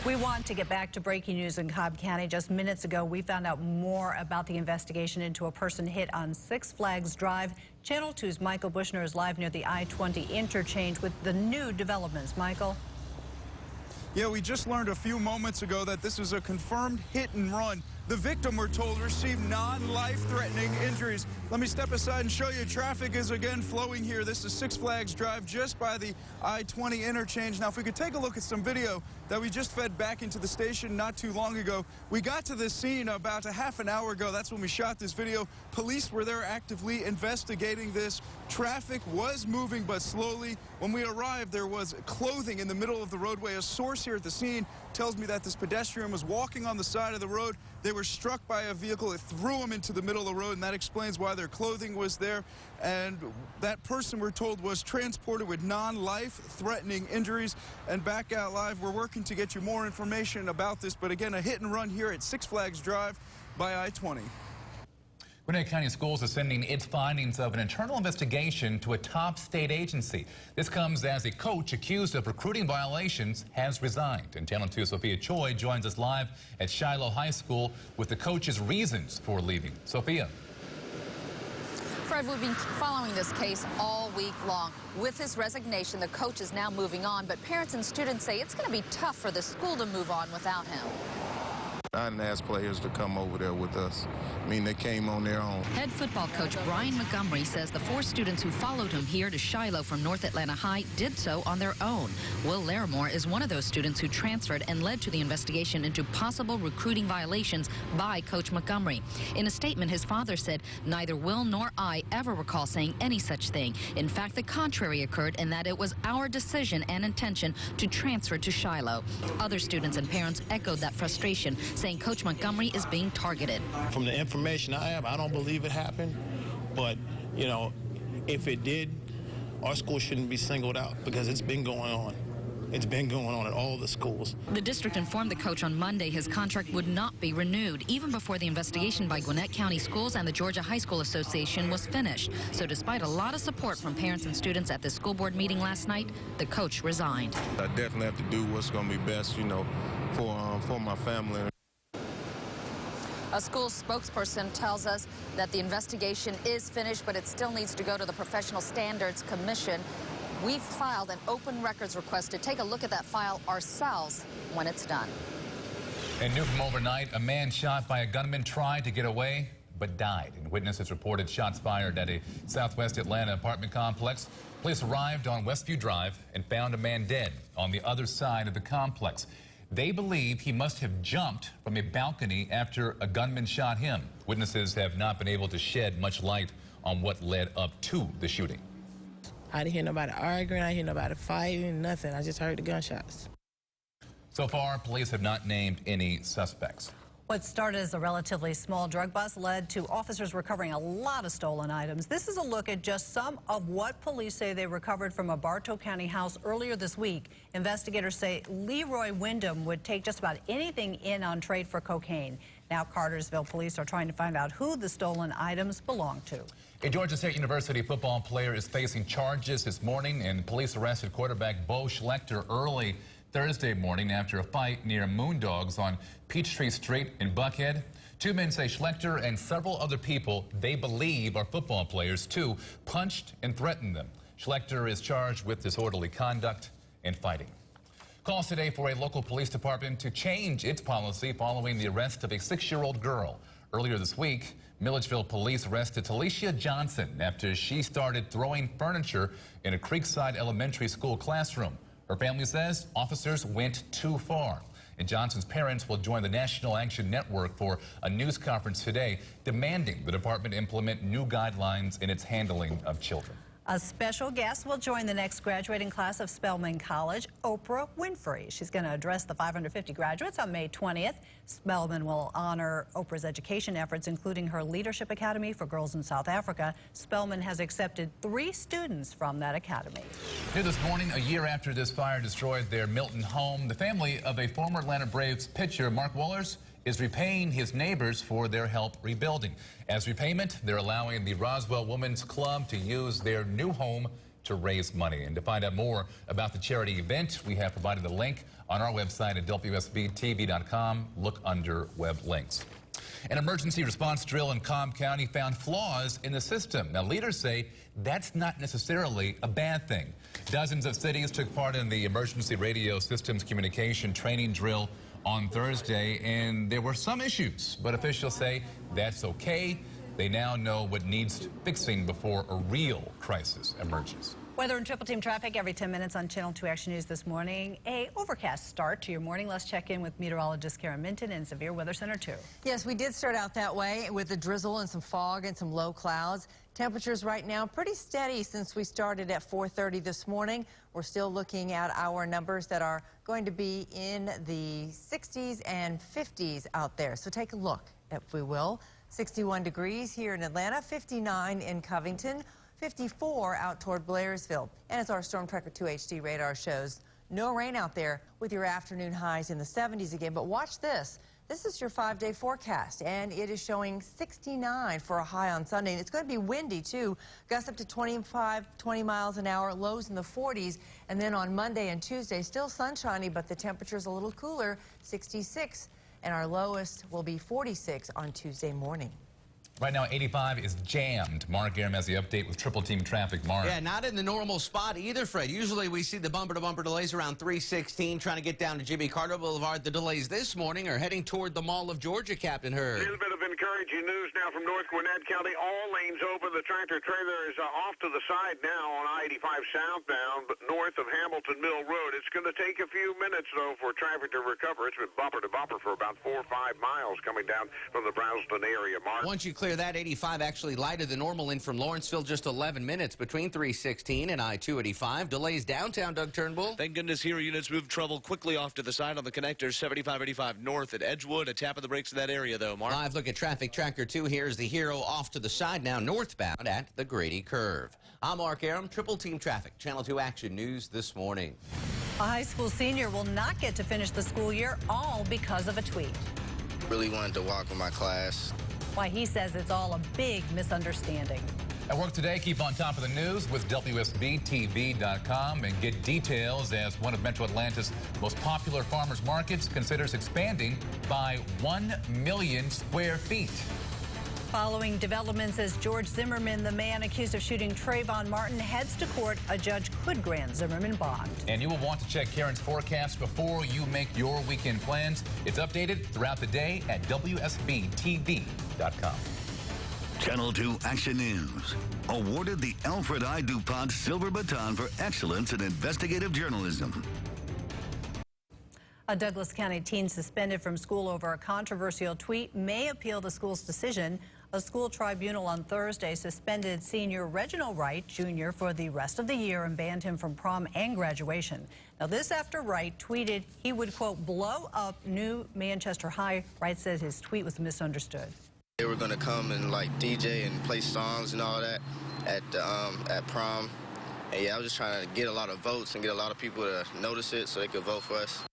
We want to get back to breaking news in Cobb County. Just minutes ago, we found out more about the investigation into a person hit on Six Flags Drive. Channel 2's Michael Bushner is live near the I-20 interchange with the new developments. Michael? Yeah, we just learned a few moments ago that this is a confirmed hit and run. The victim, we're told, received non-life-threatening injuries. Let me step aside and show you traffic is again flowing here. This is Six Flags Drive just by the I-20 interchange. Now, if we could take a look at some video that we just fed back into the station not too long ago. We got to this scene about a half an hour ago. That's when we shot this video. Police were there actively investigating this. Traffic was moving, but slowly. When we arrived, there was clothing in the middle of the roadway. A source here at the scene tells me that this pedestrian was walking on the side of the road. They were struck by a vehicle. It threw them into the middle of the road, and that explains why their clothing was there. And that person, we're told, was transported with non-life-threatening injuries. And back out live, we're working to get you more information about this. But again, a hit and run here at Six Flags Drive by I-20. Gwinnett County Schools is sending its findings of an internal investigation to a top state agency. This comes as a coach accused of recruiting violations has resigned. And Channel 2's Sophia Choi joins us live at Shiloh High School with the coach's reasons for leaving. Sophia. Fred, we've been following this case all week long. With his resignation, the coach is now moving on, but parents and students say it's going to be tough for the school to move on without him. I didn't ask players to come over there with us. I mean, they came on their own. Head football coach Brian Montgomery says the 4 students who followed him here to Shiloh from North Atlanta High did so on their own. Will Larimore is one of those students who transferred and led to the investigation into possible recruiting violations by Coach Montgomery. In a statement, his father said, "Neither Will nor I ever recall saying any such thing. In fact, the contrary occurred, and that it was our decision and intention to transfer to Shiloh." Other students and parents echoed that frustration, saying Coach Montgomery is being targeted. From the information I have, I don't believe it happened. But, you know, if it did, our school shouldn't be singled out because it's been going on. It's been going on at all the schools. The district informed the coach on Monday his contract would not be renewed, even before the investigation by Gwinnett County Schools and the Georgia High School Association was finished. So despite a lot of support from parents and students at the school board meeting last night, the coach resigned. I definitely have to do what's going to be best, you know, for my family. A school spokesperson tells us that the investigation is finished, but it still needs to go to the Professional Standards Commission. We've filed an open records request to take a look at that file ourselves when it's done. And new from overnight, a man shot by a gunman tried to get away but died. And witnesses reported shots fired at a Southwest Atlanta apartment complex. Police arrived on Westview Drive and found a man dead on the other side of the complex. They believe he must have jumped from a balcony after a gunman shot him. Witnesses have not been able to shed much light on what led up to the shooting. I didn't hear nobody arguing, I didn't hear nobody fighting, nothing. I just heard the gunshots. So far, police have not named any suspects. What started as a relatively small drug bust led to officers recovering a lot of stolen items. This is a look at just some of what police say they recovered from a Bartow County house earlier this week. Investigators say Leroy Wyndham would take just about anything in on trade for cocaine. Now Cartersville police are trying to find out who the stolen items belong to. A Georgia State University football player is facing charges this morning, and police arrested quarterback Bo Schlechter early Thursday morning after a fight near Moondogs on Peachtree Street in Buckhead. 2 men say Schlechter and several other people they believe are football players too punched and threatened them. Schlechter is charged with disorderly conduct and fighting. Calls today for a local police department to change its policy following the arrest of a 6-year-old girl. Earlier this week, Milledgeville police arrested Talisha Johnson after she started throwing furniture in a Creekside Elementary School classroom. Her family says officers went too far. And Johnson's parents will join the National Action Network for a news conference today demanding the department implement new guidelines in its handling of children. A special guest will join the next graduating class of Spelman College, Oprah Winfrey. She's going to address the 550 graduates on May 20th. Spelman will honor Oprah's education efforts, including her Leadership Academy for Girls in South Africa. Spelman has accepted 3 students from that academy. Here this morning, a year after this fire destroyed their Milton home, the family of a former Atlanta Braves pitcher, Mark Wohlers, is repaying his neighbors for their help rebuilding. As repayment, they're allowing the Roswell Women's Club to use their new home to raise money. And to find out more about the charity event, we have provided the link on our website at WSB-TV.com. Look under web links. An emergency response drill in Cobb County found flaws in the system. Now, leaders say that's not necessarily a bad thing. Dozens of cities took part in the emergency radio systems communication training drill on Thursday, and there were some issues, but officials say that's okay. They now know what needs fixing before a real crisis emerges. Weather and Triple Team traffic every 10 minutes on Channel 2 Action News this morning. A overcast start to your morning. Let's check in with meteorologist Karen Minton in Severe Weather Center 2. Yes, we did start out that way with a drizzle and some fog and some low clouds. Temperatures right now pretty steady since we started at 4:30 this morning. We're still looking at our numbers that are going to be in the 60s and 50s out there. So take a look, if we will. 61 degrees here in Atlanta, 59 in Covington, 54 out toward Blairsville. And as our Storm Tracker 2 HD radar shows, no rain out there with your afternoon highs in the 70s again. But watch this. This is your 5-day forecast, and it is showing 69 for a high on Sunday. And it's going to be windy, too. Gusts up to 25, 20 miles an hour, lows in the 40s. And then on Monday and Tuesday, still sunshiny, but the temperature's a little cooler, 66. And our lowest will be 46 on Tuesday morning. Right now, 85 is jammed. Mark Aram has the update with Triple Team traffic. Mark. Yeah, not in the normal spot either, Fred. Usually we see the bumper-to-bumper delays around 316, trying to get down to Jimmy Carter Boulevard. The delays this morning are heading toward the Mall of Georgia, Captain Hurd. A little bit of encouraging news now from North Gwinnett County. All lanes open. The tractor-trailer is off to the side now on I-85 southbound, but north of Hamilton Mill Road. It's going to take a few minutes, though, for traffic to recover. It's been bumper-to-bumper for about 4 or 5 miles coming down from the Brownston area, Mark. Once you clear that, 85 actually lighter than normal in from Lawrenceville, just 11 minutes between 316 and I-285. Delays downtown, Doug Turnbull. Thank goodness hero units moved trouble quickly off to the side on the connectors. 75-85 north at Edgewood. A tap of the brakes in that area, though, Mark. Live look at Traffic Tracker 2. Here's the hero off to the side now, northbound at the Grady Curve. I'm Mark Aram, Triple Team Traffic, Channel 2 Action News this morning. A high school senior will not get to finish the school year, all because of a tweet. Really wanted to walk with my class. Why he says it's all a big misunderstanding. At work today, keep on top of the news with WSB-TV.com and get details as one of Metro Atlanta's most popular farmers markets considers expanding by 1 million square feet. Following developments as George Zimmerman, the man accused of shooting Trayvon Martin, heads to court, a judge could grant Zimmerman bond. And you will want to check Karen's forecast before you make your weekend plans. It's updated throughout the day at WSB-TV.com. Channel 2 Action News awarded the Alfred I. DuPont Silver Baton for excellence in investigative journalism. A Douglas County teen suspended from school over a controversial tweet may appeal the school's decision. A school tribunal on Thursday suspended senior Reginald Wright Jr. for the rest of the year and banned him from prom and graduation. Now, this after Wright tweeted he would, quote, blow up New Manchester High. Wright said his tweet was misunderstood. They were going to come and like DJ and play songs and all that at prom. And yeah, I was just trying to get a lot of votes and get a lot of people to notice it so they could vote for us.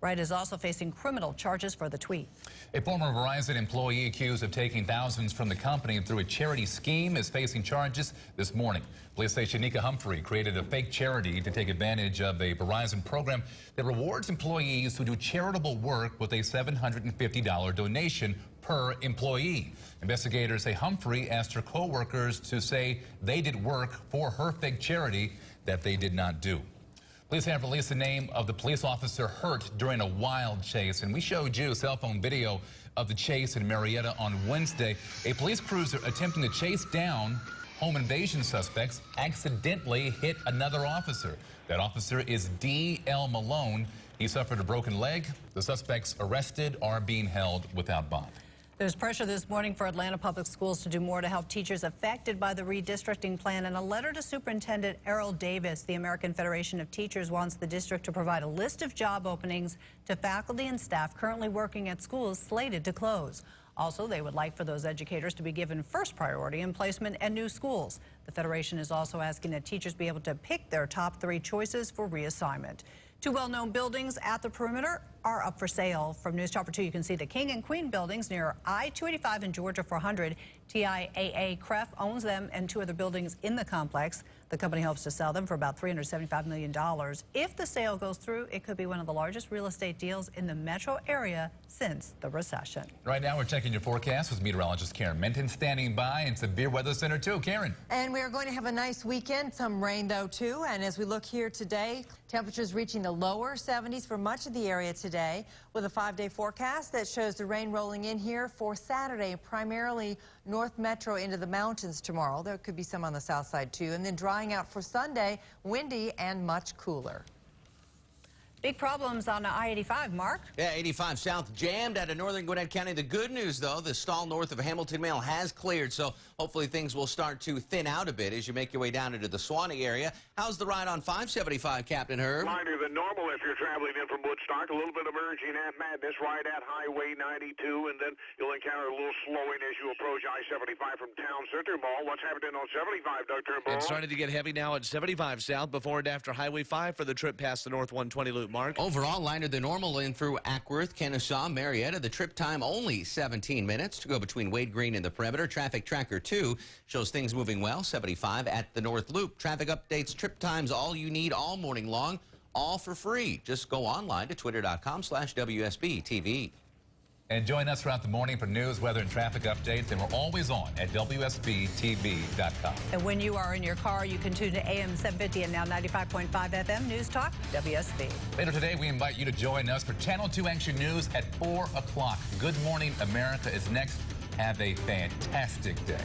Wright is also facing criminal charges for the tweet. A former Verizon employee accused of taking thousands from the company through a charity scheme is facing charges this morning. Police say Shanika Humphrey created a fake charity to take advantage of a Verizon program that rewards employees who do charitable work with a $750 donation per employee. Investigators say Humphrey asked her co-workers to say they did work for her fake charity that they did not do. Police have released the name of the police officer hurt during a wild chase, and we showed you cell phone video of the chase in Marietta on Wednesday. A police cruiser attempting to chase down home invasion suspects accidentally hit another officer. That officer is D.L. Malone. He suffered a broken leg. The suspects arrested are being held without bond. There's pressure this morning for Atlanta Public Schools to do more to help teachers affected by the redistricting plan. In a letter to Superintendent Errol Davis, the American Federation of Teachers wants the district to provide a list of job openings to faculty and staff currently working at schools slated to close. Also, they would like for those educators to be given first priority in placement at new schools. The Federation is also asking that teachers be able to pick their top 3 choices for reassignment. 2 well-known buildings at the perimeter are up for sale. From News Chopper 2, you can see the King and Queen buildings near I-285 and Georgia 400. TIAA Cref owns them and 2 other buildings in the complex. The company hopes to sell them for about $375 million. If the sale goes through, it could be one of the largest real estate deals in the metro area since the recession. Right now, we're checking your forecast with meteorologist Karen Minton standing by in Severe Weather Center 2. Karen. And we are going to have a nice weekend. Some rain, though, too. And as we look here today, temperatures reaching the lower 70s for much of the area today, with a 5-day forecast that shows the rain rolling in here for Saturday, primarily North Metro into the mountains tomorrow. There could be some on the south side, too. And then drying out for Sunday, windy and much cooler. Big problems on I-85, Mark. Yeah, 85 south jammed out of northern Gwinnett County. The good news, though, the stall north of Hamilton Mill has cleared, so hopefully things will start to thin out a bit as you make your way down into the Swanee area. How's the ride on 575, Captain Herb? Lighter than normal if you're traveling in from Woodstock. A little bit of emerging at Madness right at Highway 92, and then you'll encounter a little slowing as you approach I-75 from Town Center Mall. What's happening on 75, Doug Turnbull? It's starting to get heavy now at 75 south before and after Highway 5 for the trip past the North 120 loop, Mark. Overall, lighter than normal in through Ackworth, Kennesaw, Marietta. The trip time only 17 minutes to go between Wade Green and the perimeter. Traffic Tracker 2 shows things moving well. 75 at the North Loop. Traffic updates, trip times, all you need all morning long, all for free. Just go online to twitter.com/WSB-TV. And join us throughout the morning for news, weather, and traffic updates. And we're always on at WSB-TV.com. And when you are in your car, you can tune to AM 750 and now 95.5 FM News Talk, WSB. Later today, we invite you to join us for Channel 2 Action News at 4 o'clock. Good Morning America is next. Have a fantastic day.